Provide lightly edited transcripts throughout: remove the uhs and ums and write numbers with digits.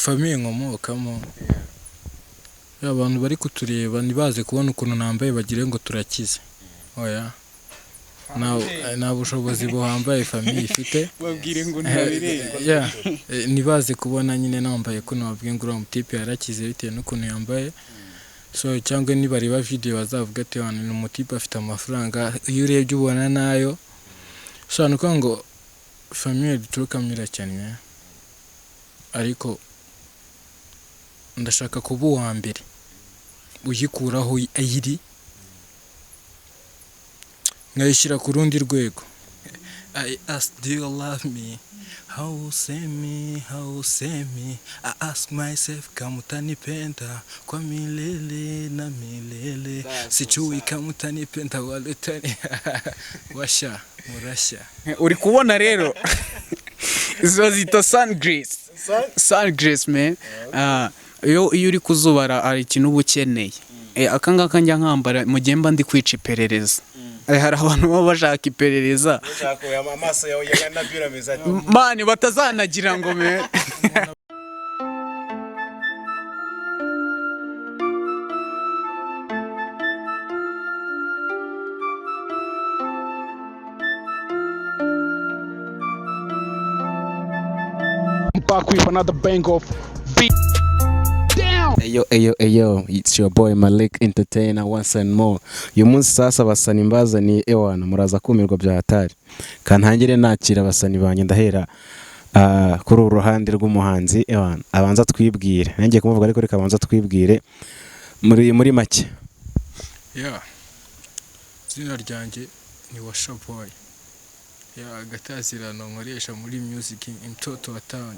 Famille nkomokamo abantu bari kutureba ntibaze kubona ukuntu nambaye bagire ngo turakize. Oya nta bushobozi buhambaye famille ifite babwire ngo ntibabireba. ntibaze kubona nyine nambaye ko nababwiye ngo uriya mutipe yarakize bitewe n'ukuntu yambaye. So cyangwa nibareba video bazavuga ati hano ni umutipe afite amafaranga, iyo urebye ubona nayo. So nuko ngo famille duturukamo iracyane, ariko ndashaka kuba uwa mbere uyikuraho ayiri nkayishyira ku rundi rwego. I ask, do you love me? How say me, how say me? I ask myself, kama utanipenda kwa milele na milele, sijui kama utanipenda wala utani. Washa murashya. Uri kubona rero izo zita sun grace man. Iyo uri kuzubara ari ikintu ubukeneye. Akangaka njya nkambara mu gihe mba ndi kwica iperereza. Hari abantu baba bashaka iperereza. Amaso yawe ya Nabir ameze ati Mani batazanagira ngo me. Back with another bang of beat. Ayo, it's your boy Malik Entertainer once and more. Uyu munsi sasa basani mbazaniye ewana muraza kumirwa bya hatari. Kantangire nakira basani banye ndahera kuri uruhande rw'umuhanzi ewana abanza twibwire. Nangiye kumuvuga ariko reka abanza twibwire muri make. Zina ryanjye ni Washa Boy. Gatazirano nkoresha muri music mtoto wa town.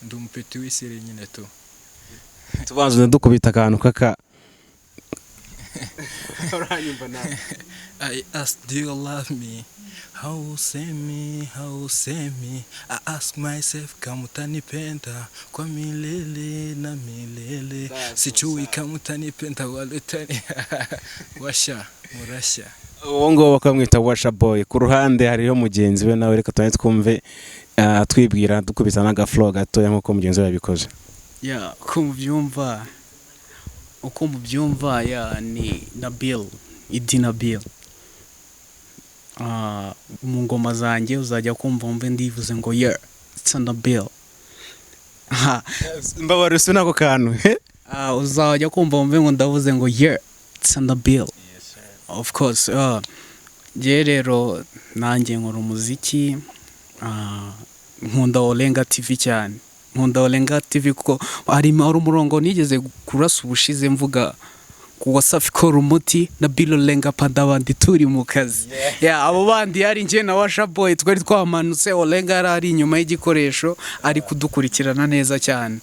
Ndi umupeti w'isire nyine to. Tubanze dukubita akantu kaka. I ask, do you love me? How say me, how say me? I ask myself, kama utanipenda kwa milele na milele, sijui kama utanipenda wala utani. Washa murashya. Uwo ngo bakamwita Washa Boy. Ku ruhande hariho mugenzi we nawe, reka twanye twumve twibwira dukubita naga flow gato nkuko mugenzi we yabikoze. Uko mubyumva ni Nabir, idi Nabir. Mu ngoma zanjye uzajya kumva mve ndivuze ngo it's Nabir. Mbabare se nako kantu. Uzajya kumva mve ngo ndavuze ngo it's Nabir. Of course. Rero nanjye nkora umuziki, nkunda Olenga TV cyane. Nkunda Olenga TV kuko ari umurongo nigeze kurasa ubushize mvuga ku Wasafi kora umuti na Bilo Lenga padabandi turi mu kazi. Abo bandi yari nje na Washa Boy twari twamanutse, Olenga ari inyuma y'igikoresho ari kudukurikirana neza cyane.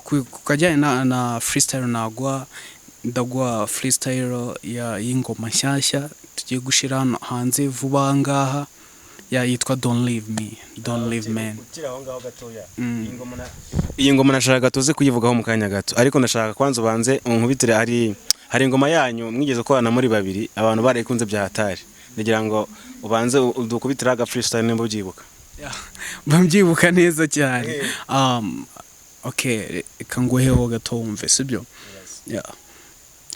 Kukajyanye na freestyle ndagwa freestyle y'ingoma nshyashya tugiye gushira hanze vuba ngaha. Yitwa Don't Leave Man. Iyi ngoma nashaka tuze kuyivugaho mu kanya gato, ariko ndashaka kwanza ubanze unkubitire hari ingoma yanyu mwigeze kwana muri babiri abantu barayikunze bya hatari. Ndagira ngo ubanze udukubitira aga freestyle nimba ubyibuka. Bambyibuka neza cyane. Okay, kanguheho gato wumve sibyo.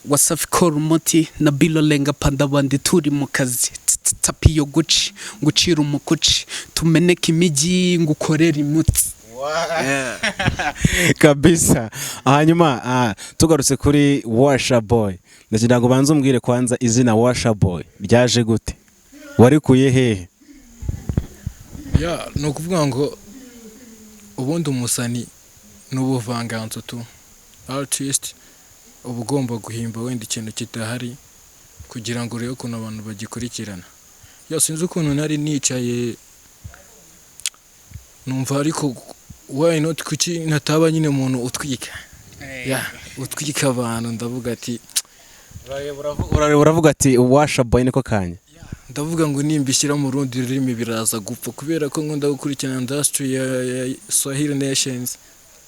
Wasafi kora umuti na Bilo Lenga padabandi turi mu kazi, tapiyo gucira umukuci, tumeneka imijyi ngukorera imuti. Kabisa. Hanyuma tugarutse kuri Washa Boy, ndagira ngo banze umbwire kwanza izina Washa Boy ryaje gute, warikuye hehe? No kuvuga ngo ubundi umusani n'ubuvanganzo tu artist uba ugomba guhimba wenda ikintu kitahari kugira ngo urebe ukuntu abantu bagikurikirana. Sinzi ukuntu nari nicaye numva ariko why not kuki nataba nyine umuntu utwika. Utwika abantu ndavuga ati uravuga ati Washa Boy niko kanya. Ndavuga ngo nimbishyira mu rundi rurimi biraza gupfa kubera ko nkunda gukurikirana industry ya Swahili Nations.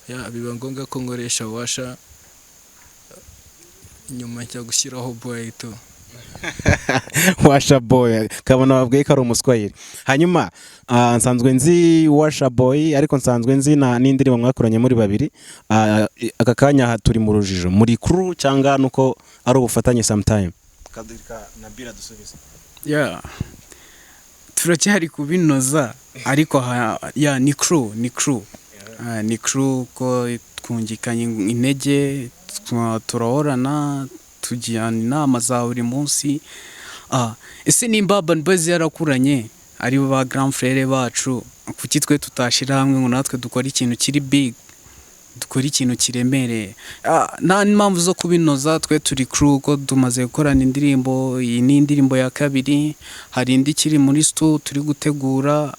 Biba ngombwa ko ngoresha Washa nyuma cyo gushyiraho Boy to. Washa Boy kabona babwiye ko ari umuswahili. Hanyuma nsanzwe nzi Washa Boy ariko nsanzwe nzi n'indirimbo mwakoranye muri babiri. Aka kanya turi mu rujijo muri crew cyangwa nuko ari ubufatanye sometime. Kadirika Nabir dusubiza. Yeah. Turacyari kubinoza ariko ni crew ni crew ko twungikanye intege turahorana tujyana inama za buri munsi. Ese nimba Urban Boys yarakuranye ari ba grand frère bacu kuki twe tutashira hamwe ngo natwe dukora ikintu kiri big dukora ikintu kiremereye. Nta mpamvu zo kubinoza twe turi crew ko tumaze gukorana indirimbo. Iyi ni indirimbo ya kabiri, hari indi kiri muri studio turi gutegura.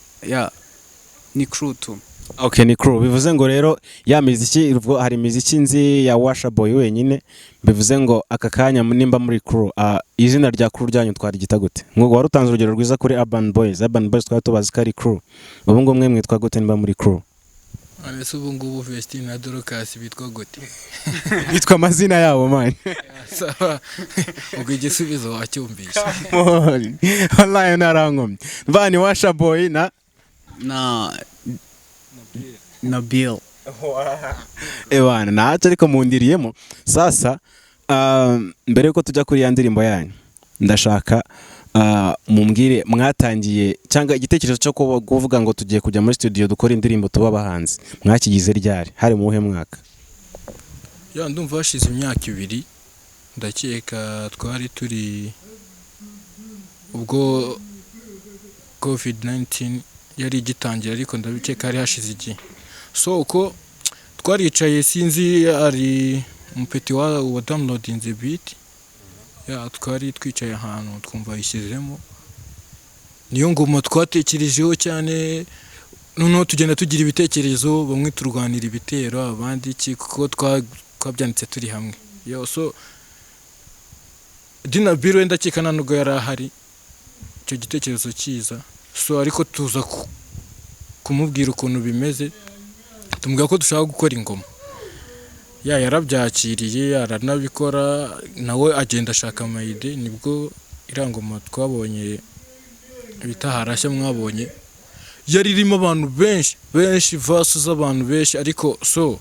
Ni crew tu. Okay, ni crew. Bivuze ngo rero ya miziki hari miziki nzi ya Washa Boy wenyine. Bivuze ngo aka kanya nimba muri crew izina rya crew ryanyu twari gita gute? Ngo wari utanze urugero rwiza kuri Urban Boys twari tubazi ko ari crew. Ubu ngo mwe mwitwa gute nimba muri crew? Ese ubu ngubu Vestine na Dorcas bitwa gute? Bitwa amazina yabo man. Sawa. Ubwo igisubizo wacyumvisha. Wallahi narankomye. Bani Washa Boy na Nabir. Ewana naje ariko mundiriyemo. Sasa mbere yuko tujya kuri ya ndirimbo yanyu ndashaka mumbwire mwatangiye cyangwa igitekerezo cyo kuvuga ngo tugiye kujya muri studio dukora indirimbo tuba abahanzi mwakigize ryari hari mu mwaka? Ndumva hashize imyaka 2 ndakeka twari turi ubwo COVID-19 yari igitangira ariko ndabikeka hari hashize igihe. So uko twaricaye sinzi ari umupeti wa downloading the beat. Twari twicaye ahantu twumva yishyizemo. Niyo ngoma twatekerejeho cyane. Noneho tugenda tugira ibitekerezo bamwe turwanira ibitero abandi iki kuko twabyanditse turi hamwe. So Nabir wenda kikana nubwo yari ahari icyo gitekerezo cyiza. So ariko tuza kumubwira ukuntu bimeze. Tumubwira ko dushaka gukora ingoma. Yarabyakiriye aranabikora nawe agenda ashaka amayide. Nibwo irangoma twabonye bitaharashya mwabonye yari irimo abantu benshi verse z'abantu benshi ariko so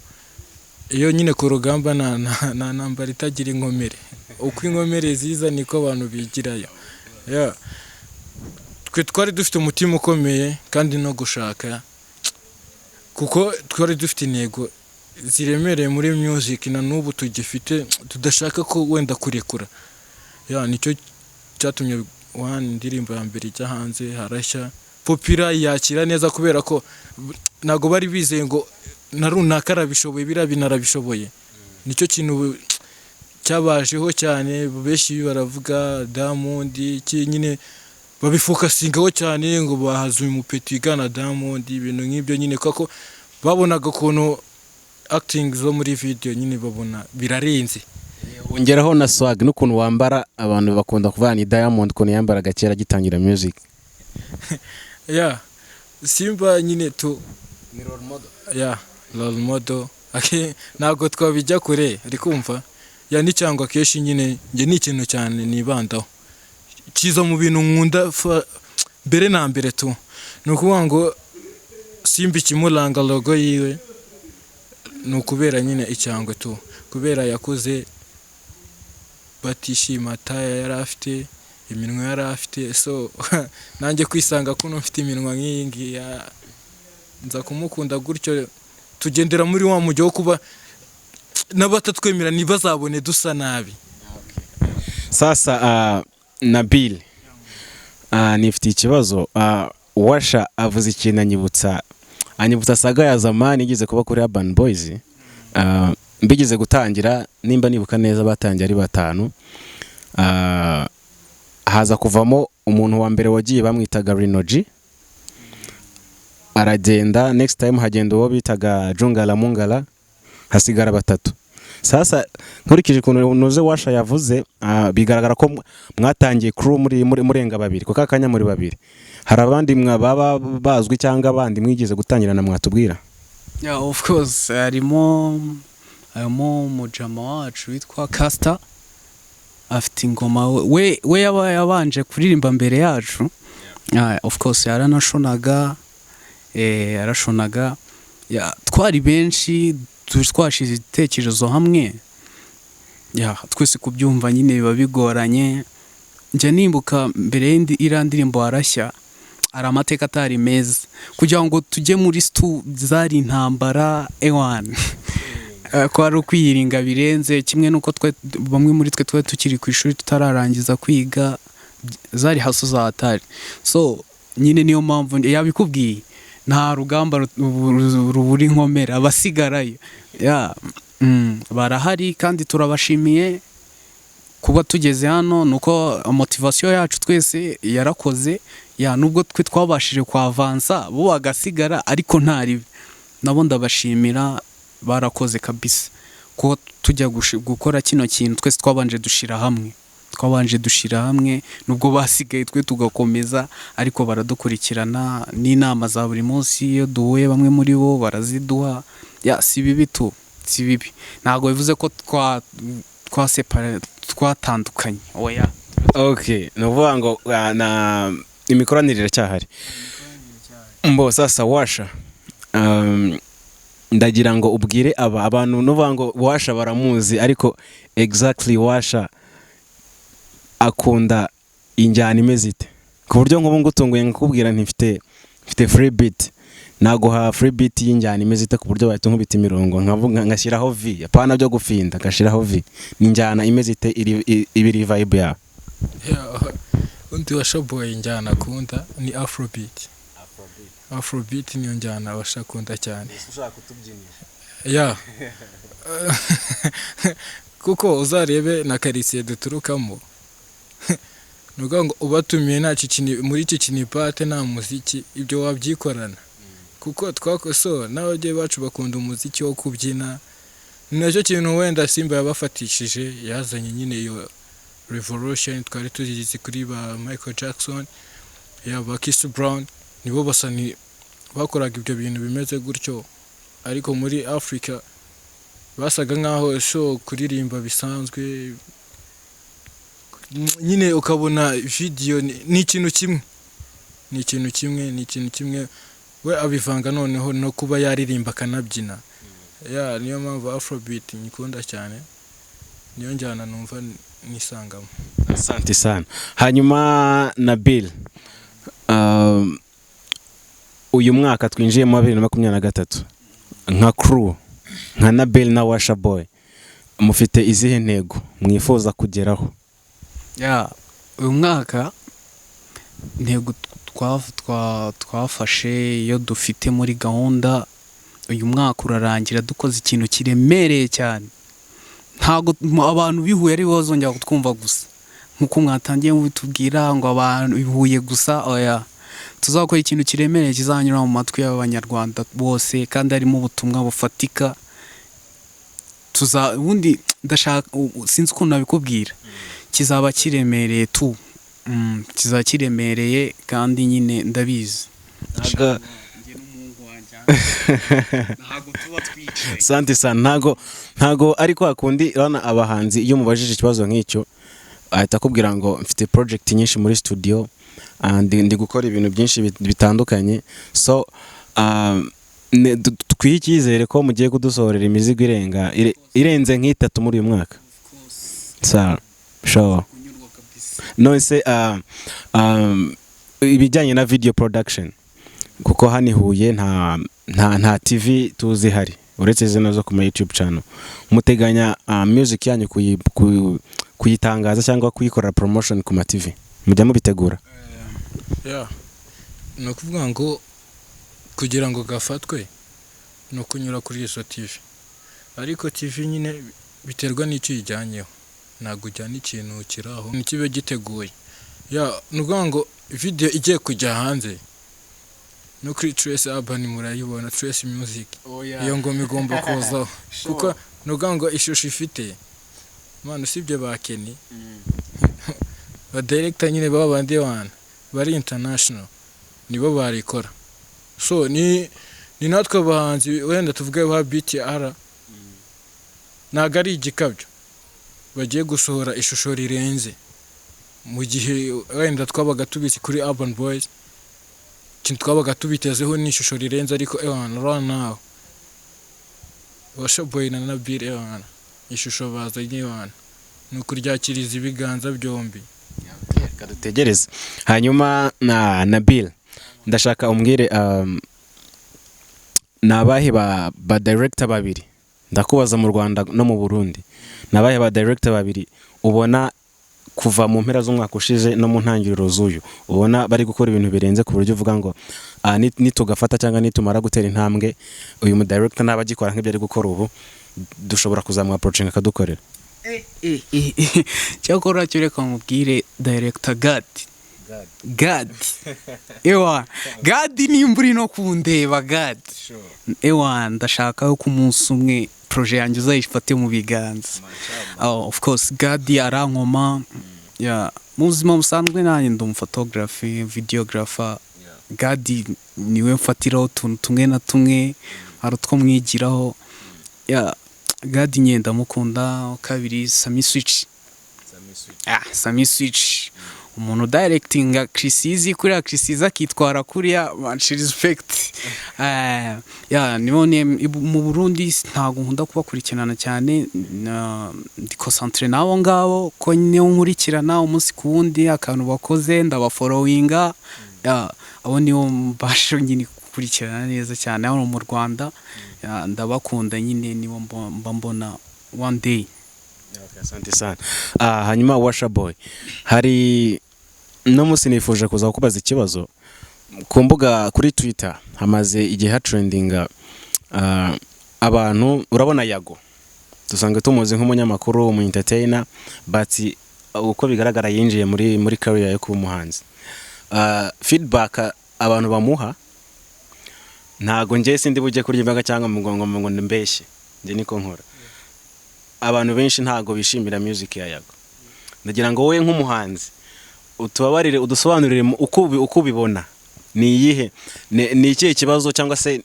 iyo nyine ku rugamba na nambara itagira inkomere. Uko inkomere ziza niko abantu bigirayo. Twe twari dufite umutima ukomeye kandi no gushaka kuko twari dufite intego ziremereye muri music na nubu tugifite tudashaka ko wenda kurekura. Nicyo cyatumye indirimbo ya mbere ijya hanze harashya popira yakira neza kubera ko nago bari bizeye ngo narunaka arabishoboye binarabishoboye. Nicyo kintu cyabajeho cyane beshi baravuga Diamond iki nyine babifokasingaho cyane ngo bahazuye umupeti gana Diamond ibintu nk'ibyo nyine kuko babonaga ukuntu acting zo muri video nyine babona birarenze. Ongeraho na swag n'ukuntu wambara abantu bakunda kuvana ni Diamond ukuntu yambaraga kera gitangira music. Simba nyine tu ni role model. Role model. Ntabwo twabijya kure ariko umva ni cyangwa keshi nyine nge ni ikintu cyane nibandaho. Kiza mu bintu nkunda mbere na mbere tu. Nukuvuga ngo Simba ikimuranga logo yiwe nukubera nyine icyangwe tu. Kubera yakoze batishima taya yarafite iminwa yarafite so nanjye kwisanga kuno mfite iminwa nk'iyingi nza kumukunda gutyo tugendera muri wa mujyo wo kuba nabatatwemera nibazabone dusa nabi. Sasa Nabir nifite ikibazo Washa avuze ikintu anyibutsa saga ya zamani igeze kuba kuri Urban Boys. Mbigeze gutangira nimba nibuka neza batangiye ari 5 haza kuvamo umuntu wa mbere wagiye bamwitaga Rinoji aragenda next time hagenda uwo bitaga Jungala Mungala hasigara 3. Sasa nkurikije ukuntu noze Washa yavuze bigaragara ko mwatangiye crew muri murenga 2 kuko akanya muri 2 hari abandi mwababa bazwi cyangwa abandi mwigeze gutangira na mwatubwira? Of course harimo mujama wacu witwa Caster afite ingoma we yabanje kuririmba mbere yacu. Of course yaranashonaga yarashonaga twari benshi twashize ibitekerezo hamwe twese kubyumva nyine biba bigoranye. Njya nimbuka mbere y'iriya ndirimbo Arashya hari amateka atari meza kugira ngo tujye muri stu zari intambara ewan ko ari ukwiyiringa birenze kimwe nuko bamwe muri twe tukiri ku ishuri tutararangiza kwiga zari haso za atari. So nyine niyo mpamvu yabikubwiye nta rugamba ruburi nkomera abasigarayo barahari kandi turabashimiye kuba tugeze hano. Nuko motivation yacu twese yarakoze nubwo twe twabashije kwavansa bo bagasigara ariko ntari nabo ndabashimira barakoze kabisa ko tujya gukora kino kintu twese twabanje dushira hamwe nubwo basigaye twe tugakomeza ariko baradukurikirana n'inama za buri munsi iyo duhuye bamwe muri bo baraziduha si bibi ntago bivuze ko twatandukanye oya. Okay, nuvuga ngo na imikoranire cyahari mbo sasa Washa ndagira ngo ubwire abantu nuvuga ngo Washa baramuzi ariko exactly Washa akunda injyana imeze ite ku buryo nk'ubu ngutunguye nkakubwira ntifite free beat naguha free beat y'injyana imeze ite ku buryo bahita nkubita imirongo ngashyiraho V apana byo gufinda ngashiraho V n'injyana imeze ite ibiri vibe ya undi Washa Boy injyana akunda ni Afrobeat niyo njyana Washa akunda cyane. Ushaka kutubyinira kuko uzarebe na quartier duturukamo nuko ngo ubatumiye muri iki kinipate nta muziki ibyo wabyikorana kuko twakoso n'abajye bacu bakunda umuziki wo kubyina. Nacyo kintu wenda Simba yabafatishije yazanye nyine iyo revolution twari tuzizi kuri ba Michael Jackson ba Chris Brown nibo basani bakoraga ibyo bintu bimeze gutyo ariko muri Africa basaga nkaho show kuririmba bisanzwe nyine ukabona video ni ikintu kimwe we abivanga noneho no kuba yaririmba kanabyina niyo mpamvu Afrobeat nyikunda cyane niyo njyana numva nisangamo. Asante sana. Hanyuma Nabir uyu mwaka twinjiye mu 2023 nka crew nka Nabir na Washa Boy mufite izihe ntego mwifuza kugeraho? Uyu mwaka ntego twafashe iyo dufite muri gahunda uyu mwaka urarangira dukoze ikintu kiremereye cyane ntago abantu bihuye ari bazongera kutwumva gusa nkuko mwatangiye mubitubwira ngo abantu bihuye gusa oya tuzakora ikintu kiremereye kizanyura mu matwi y'abanyarwanda bose kandi harimo ubutumwa bufatika ubundi ndashaka sinzi ukuntu nabikubwira kizaba kiremereye kizaba kiremereye kandi nyine ndabizi Asante sana. Ntago ariko akundi rana abahanzi iyo mubajije ikibazo nk'icyo ahita akubwira ngo mfite project nyinshi muri studio ndi gukora ibintu byinshi bitandukanye. So twikizere ko mugiye kudusohorera imizigo irenze nk'itatu muri uyu mwaka. Sure. Nose ibijyanye na video production kuko hani Huye nta TV tuzi hari uretse zino zo ku YouTube channel muteganya music yanyu kuyitangaza cyangwa kuyikora promotion ku ma TV mujya mubitegura? No kuvuga ngo kugira ngo gafatwe no kunyura kuri izo TV ariko TV nyine biterwa n'icyo yijyanyeho ntago ujyana ikintu kiraho nikibe giteguye nukuvuga ngo video igiye kujya hanze no kuri Trace Urban murayibona Trace Music iyo ngoma igomba kuzaho kuko nukuvuga ngo ishusho ifite mwana usibye bakeni ba director nyine babandi bari international nibo barikora. So ni natwe abahanzi wenda tuvuge ba BTR ntago ari igikabyo bagiye gusohora ishusho rirenze mu gihe wenda twabaga tubisi kuri Urban Boys kintu twabaga tubitezeho n'ishusho rirenze ariko right now Washa Boy na Nabir ishusho bazanye nuko ryakiriza ibiganza byombi. Kadutegereze. Hanyuma na Nabir ndashaka umbwire nabahe ba director babiri ndakubaza mu Rwanda no mu Burundi nabahe ba director babiri ubona kuva mu mpera z'umwaka ushize no mu ntangiriro z'uyu ubona bari gukora ibintu birenze ku buryo uvuga ngo nitugafata cyangwa nitumara gutera intambwe uyu mu director nabagikora nk'ibyo ari gukora ubu dushobora kuzamwa approaching akadukorera cyakora cyo reka mubwire director God nimburi no kundeba God ndashaka ko umunsi umwe projet yanjye uzayifate mu biganza. Of course God arankoma mu buzima busanzwe nanjye ndi umphotographer videographer. God niwe mfatiraho utuntu tumwe na tumwe hari utwo mwigiraho. God nyine ndamukunda. Kabiri Sami Switch umuntu directinga Chrisizi kuriya Chrisiza kitwara kuriya much respect. Nibone mu Burundi ntago nkunda kubakurikirana cyane ndi concentrate nabo ngabo ko niyo nkurikirana umunsi ku wundi akantu bakoze ndabafollowinga. Abo niyo mbasho nyine kukurikirana neza cyane aho mu Rwanda. Ndabakunda nyine nibo mbona one day. Asante sana. Hanyuma Washa Boy hari no musi nifuje kuza kubaza ikibazo ku mbuga kuri Twitter hamaze igihe trendinga abantu urabona Yago dusanga tumuzi nk'umunyamakuru umu entertainer but uko bigaragara yinjiye muri career yo kuba umuhanzi. Feedback abantu bamuha ntago ngiye sindi bujye kuri imbaga cyangwa ngo mbeshye nje niko nkora. Abantu benshi ntago bishimira music ya Yago. Ndagira ngo wowe nk'umuhanzi utubabarire udusobanurire uko ubibona ni iyihe ni iki kibazo cyangwa se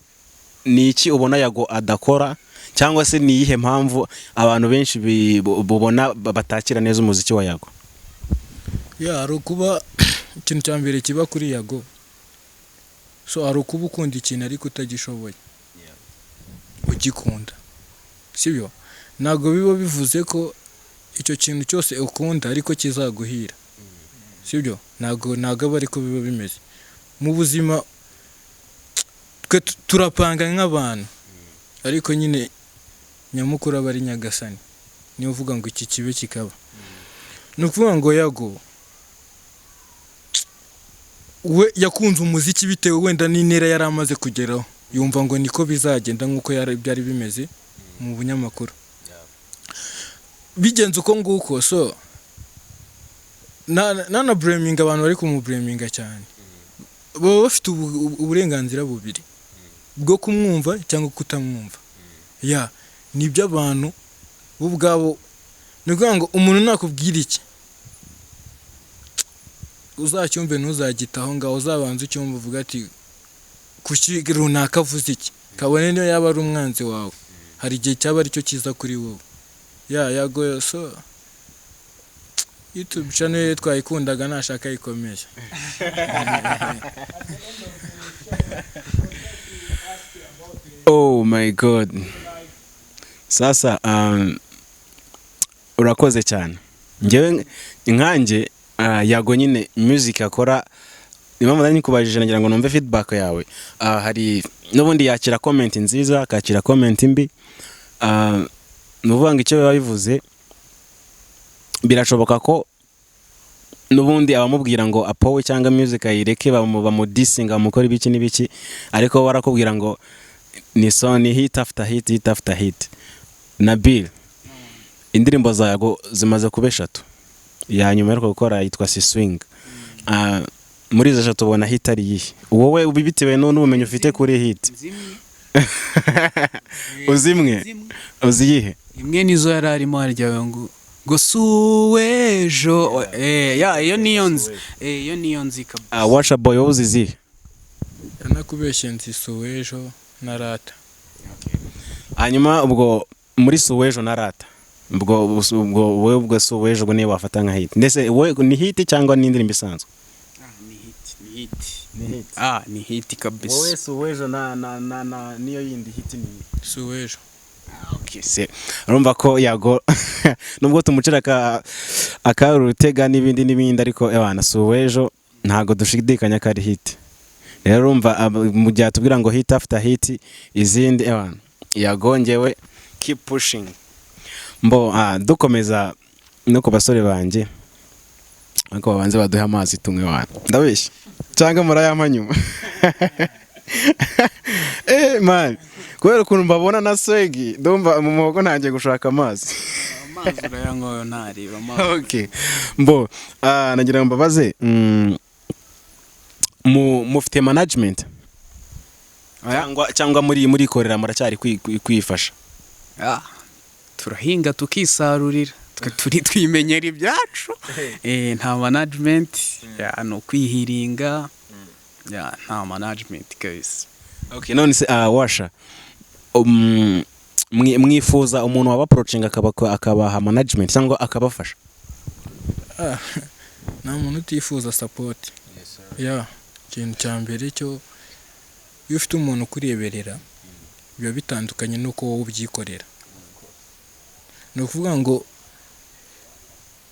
ni iki ubona Yago adakora cyangwa se ni iyihe mpamvu abantu benshi bubona batakira neza umuziki wa Yago. Ari kuba ikintu cya mbere kiba kuri Yago ari ukuba ukunda ikintu ariko utagishoboye ugikunda sibyo ntago biba bivuze ko icyo kintu cyose ukunda ariko kizaguhira sibyo ntago aba ariko biba bimeze mu buzima. Twe turapanga nk'abantu ariko nyine nyamukuru aba ari Nyagasani niyo uvuga ngo iki kibe kikaba. Ni ukuvuga ngo Yago we yakunze umuziki bitewe wenda n'intera yari amaze kugeraho yumva ngo niko bizagenda nk'uko byari bimeze mu bunyamakuru. Bigenze uko nguko nana blaming abantu bari kumublaminga cyane baba bafite uburenganzira bubiri bwo kumwumva cyangwa kutamwumva. Nibyo abantu bo ubwabo nikuvuga ngo umuntu nakubwira iki uzacyumve ntuzagitaho ngaho uzabanza ucyumva uvuga ati kuki runaka avuze iki kabone niyo yaba ari umwanzi wawe hari igihe cyaba ari cyo kiza kuri wowe. Yago YouTube channel twayikundaga nashaka ikomeje. Oh my God. Sasa urakoze cyane. Ngewe nkanje Yago nyine music akora impamvu nari kubajije nagira ngo numve feedback yawe. Hari n'ubundi yakira comment nziza akakira comment mbi. Nuvuga ngo icyo bivuze birashoboka ko nubundi abamubwira ngo apowe cyangwa music ayireke bamudissinga bamukora ibiki n'ibiki ariko barakubwira ngo ni song hit after hit. Nabir indirimbo za Yago zimaze kuba 3 ya nyuma yo gukora yitwa Swing. Muri izo 3 ubona hit ari yihe wowe ubibitewe n'ubumenyi ufite kuri hit? Uziyihe? Imwe nizo yari arimo harya ngo suwejo iyo niyo nzi kabisa. Washa Boy wowe uzizihe? Nakubeshye nzi suwejo na rata. Hanyuma ubwo muri suwejo na rata ubwo wowe ubwo so weje ubwo niyo wafata nka hit ndetse wowe ni hit cyangwa ni indirimbo isanzwe ni hit kabisa wowe so weje na niyo yindi hit ni suwejo. okay se urumva ko yago nubwo tumucira akarutega n'ibindi ariko ebana so wejo ntago dushidikanya kari hit rero urumva mu gihe tubwira ngo hit after hit izindi ebana yagongewe keep pushing mbo dukomeza no ku basore banje ariko babanze baduha amazi tumwe wana ndabeshya cyangwa murayampa nyuma man kubera ukuntu mbabona na swegi ndumva mu muhogo ntangiye gushaka amazi urayangoyo ntariba amazi. Okay mbo nagira ngo mbabaze mufite management cyangwa muri korera muracyari kwifasha? turahinga tukisarurira turi twimenyera ibyacu nta management no kwihiringa nta management guys. Okay none se Washa mwifuza umuntu waba approaching akabaha management cyangwa akabafasha? Nta muntu utifuza support. Ikintu cya mbere cyo iyo ufite umuntu ukureberera biba bitandukanye nuko wowe ubyikorera. Ni ukuvuga ngo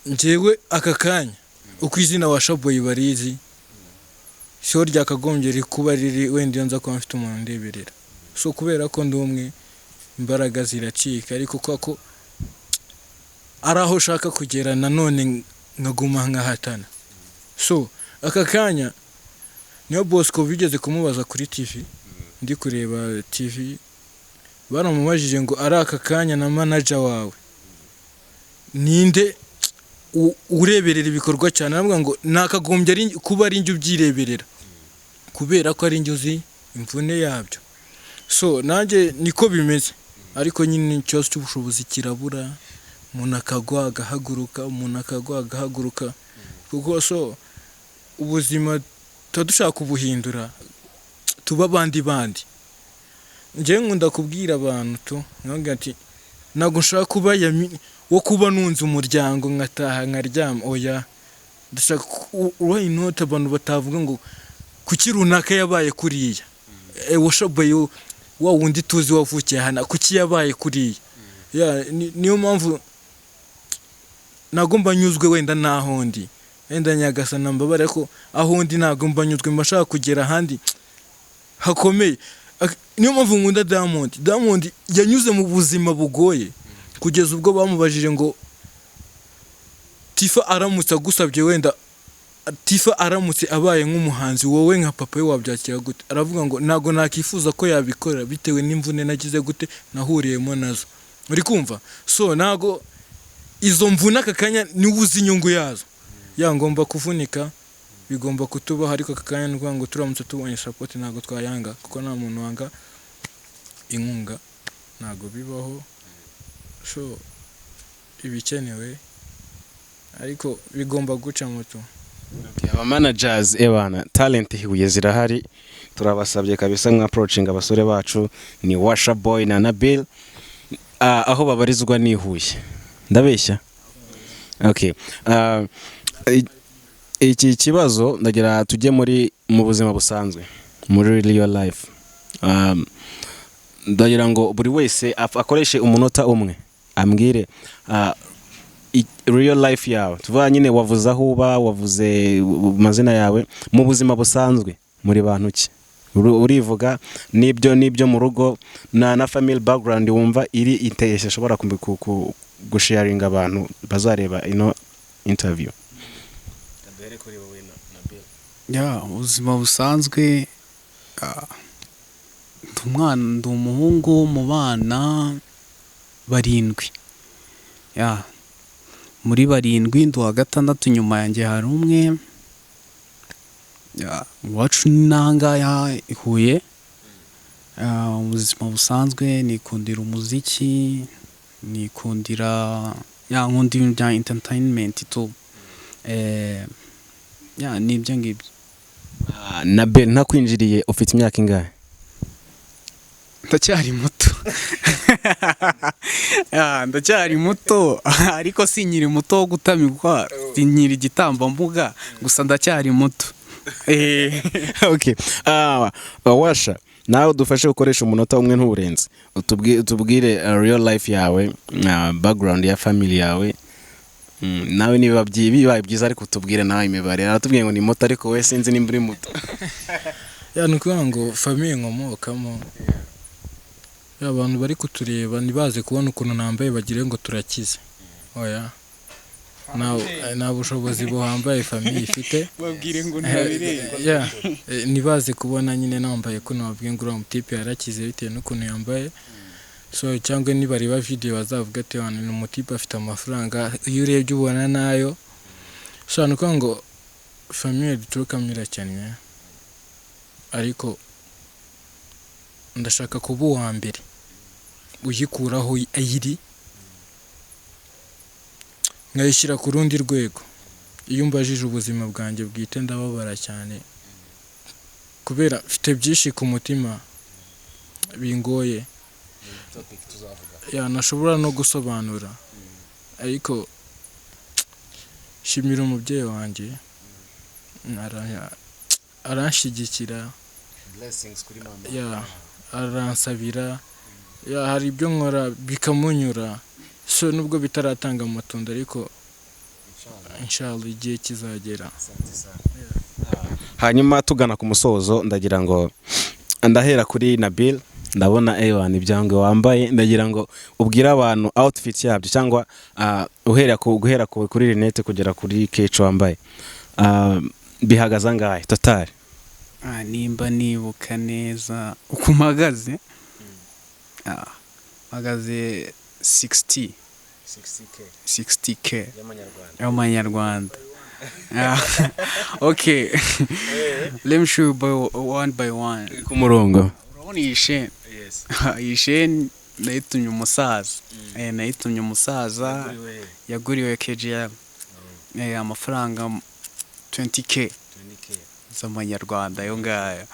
njyewe aka kanya uko izina Washa Boy barizi sho ryakagombye kuba riri wenda nza kuba mfite umuntu ndeberera. So kubera ko ndi umwe imbaraga ziracika ariko ko araho shaka kugera nanone nkaguma nkahatana. So aka kanya niyo Bosco bigeze kumubaza kuri TV ndi kureba TV baramubajije ngo ari aka kanya na manager wawe ninde ureberera ibikorwa cyane aravuga ngo nakagombye ari kuba ari njye ubyireberera kubera ko ari njye uzi imvune yabyo. So nanjye niko bimeze ariko nyine cyose cy'ubushobozi kirabura umuntu akagwa agahaguruka kuko so ubuzima dushaka ubuhindura tuba bandi njye nkunda kubwira abantu to nkavuga ati nago nshaka kuba wo kuba nunze umuryango ngataha nkaryama oya ndashaka why not abantu batavuga ngo kuki runaka yabaye kuriya Washa Boy wa wundi tuzi wavukiye hana kuki yabaye kuriya niyo mpamvu nagomba nyuzwe wenda naho ndi wenda nyagasana mbabare ko aho ndi nagomba nyuzwe mbashaka kugera handi hakomeye. Niyo mpamvu nkunda Diamond yanyuze mu buzima bugoye kugeza ubwo bamubajije ngo Tifa aramutse agusabye wenda Tifa aramutse abaye nk'umuhanzi wowe nka papa we wabyakira gute? Aravuga ngo nago nakifuza ko yabikora bitewe n'imvune nagize gute nahuriyemo nazo. Uri kumva? So nago izo mvune aka kanya ni uzi inyungu yazo. Ngomba kuvunika bigomba kutubaho ariko aka kanya n'uvuga ngo turamutse tubonye support nago twayanga kuko nta muntu wanga inkunga nago bibaho. So ibikenewe ariko bigomba guca muto. Aba managers ebana talent hibuye zirahari turabasabye kabisa mwa approaching abasore bacu ni Washa Boy na Nabir aho babarizwa ni Huye ndabeshya. Okay iki kibazo ndagira tujye mu buzima busanzwe muri real life. Ndagira ngo buri wese akoreshe umunota umwe ambwire real life yawe tuvuga nyine wavuze aho uba wavuze amazina yawe mu buzima busanzwe muri bantu ki urivuga nibyo mu rugo na family background wumva iri inteshe shobora gusharing abantu bazareba ino interview. Ndabere kuri wowe Nabir. Ubuzima busanzwe ndi umuhungu mu bana 7 muri 7 ndi wa gatandatu nyuma yanjye hari umwe wacu nanga Huye. Ubuzima busanzwe nikundira umuziki nikundira nkunda ibintu bya entertainment to nibyo ngibyo. Nabir ntakwinjiriye ufite imyaka ingahe? Ndacyari muto. ndacyari muto ariko sinkiri muto wo gutamikwa sinkiri igitambambuga gusa ndacyari muto. Okay. Washa, nawe dufashe gukoresha umunota umwe nturenze. Utubwire real life yawe, background ya family yawe. Nawe niba bibaye byiza ariko utubwire nawe imibare. Aratubwiye ngo ni moto ariko we sinzi nimba uri muto. Nukuvuga ngo famille nkomokamo abantu bari kutureba nibaze kubona ukuntu nambaye bagire ngo turakize. Oya. Nta bushobozi buhambaye famille ifite. Babwire ngo ntabire. Nibaze kubona nyine nambaye ko nababwiye ngo uriya mutipe yarakize bitewe n'ukuntu yambaye. So cyangwa nibareba video bazavuga ati wana ni umutipe afite amafaranga, iyo urebye ubona nayo. So nukuvuga ngo famille duturukamira cyane. Ariko ndashaka kuba uwa mbere uyikuraho ayiri nkayishyira ku rundi rwego. Iyo mbajije ubuzima bwanjye bwite ndababara cyane kubera mfite byinshi ku mutima bingoye nashobora no gusobanura, ariko shimira umubyeyi wanjye aranshyigikira, aransabira, hari ibyo nkora bikamunyura. So nubwo bitaratanga amatunda ariko inshallah igihe kizagera. Hanyuma tugana ku musozo ndagira ngo ndahera kuri Nabir. Ndabona ewan ibyangwe wambaye, ndagira ngo ubwira abantu outfit yabyo cyangwa guhera kuri rinete kugera kuri kecho wambaye. Bihagaze angahe total? Nimba nibuka neza uko mpagaze. Mpagaze 60k y'amanyarwanda. Okay. Let me show you one by one. Ku murongo. Urabona iyi sheni? Iyi sheni nayitumye umusaza. Nayitumye umusaza yaguriwe KGM. Amafaranga 20k z'amanyarwanda yo ngayo.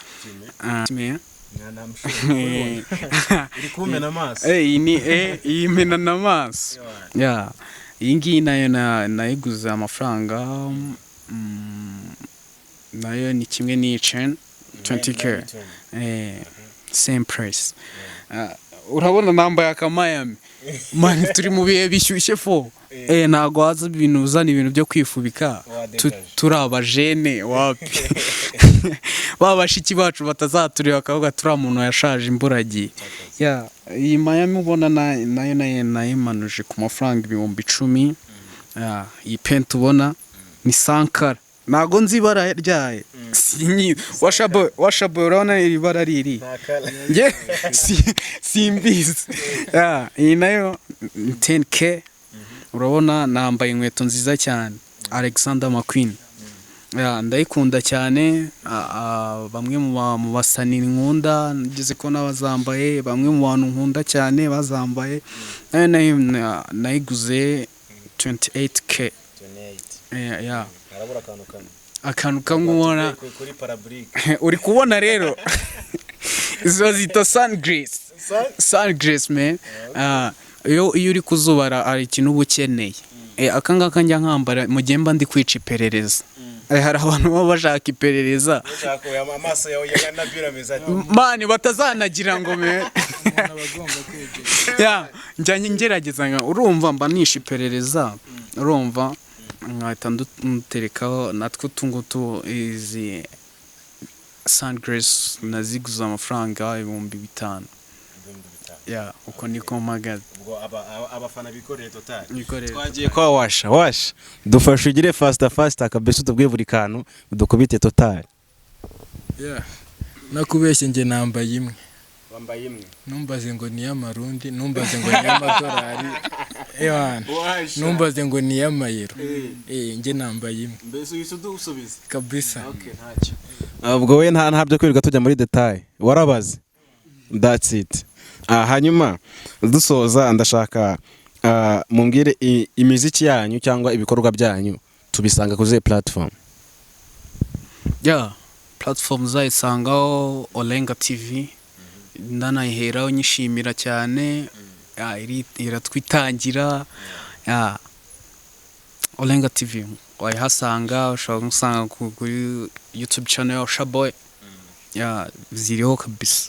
Iri kumena amaso. Iyi mena n'amaso. Iyi ngiyi nayo nayiguze amafaranga nayo ni kimwe n'iyi chain 20k. Same price. Urabona nambaye akamayami. Man turi mu bihe bishyushye fo. Ntago haza ibintu uzana ibintu byo kwifubika. Turabajene wapi. Babashiki bacu batazatureba akavuga turi umuntu yashaje imburagiye. Iyi Miami ubona nayo nayimanuje ku mafaranga 10,000. Iyi pent ubona ni Sankara. Nago nzi ibara ryaye. Washa Boy urabona iri bara riri. Nge simbizi. Iyi nayo 10k. Urabona nambaye inkweto nziza cyane. Alexander McQueen. Ndayikunda cyane. Bamwe mu basani nkunda ngeze ko nabazambaye, bamwe mu bantu nkunda cyane bazambaye. Nayo nayiguze 28k. Harabura akantu kamubona kuri parabric. Uri kubona rero izo zita sunglass man. Iyo uri kuzubara ari ikintu ubukeneye. Akangaka njya nkambara mu gihe mba ndi kwica iperereza. Hari abantu baba bashaka iperereza. Amaso yawe ya Nabir ameze ati mani batazanagira ngo me. Njya ngerageza urumva mba nisha iperereza. Urumva nkahita nduterekaho natwo tungutu izi sunglass naziguza amafaranga 5,000. Uko niko mpagaze. Ubwo abafana bikoreye total. Twagiye kwa Washa dufashe ugire faster kabisa utubwiye buri kantu dukubite total. Nakubeshye nge nambaye imwe. Wambaye imwe? Numbaze ngo ni y'amarundi, numbaze ngo ni y'amadolari. Numbaze ngo ni y'amayero. Nge nambaye imwe. Mbese uyisudusubiza kabisa. Okay, ntacyo. Ubwo we ntabyo kwirirwa tujya muri detail. Warabaze. That's it. Hanyuma dusoza ndashaka mumbwire imiziki yanyu cyangwa ibikorwa byanyu tubisanga kuze platform. Platform zayisangaho Olenga TV, ndanayiheraho nyishimira cyane iratwitangira Olenga TV wayihasanga ushobora gusanga kuri YouTube channel ya Washa Boy ziriho kabisa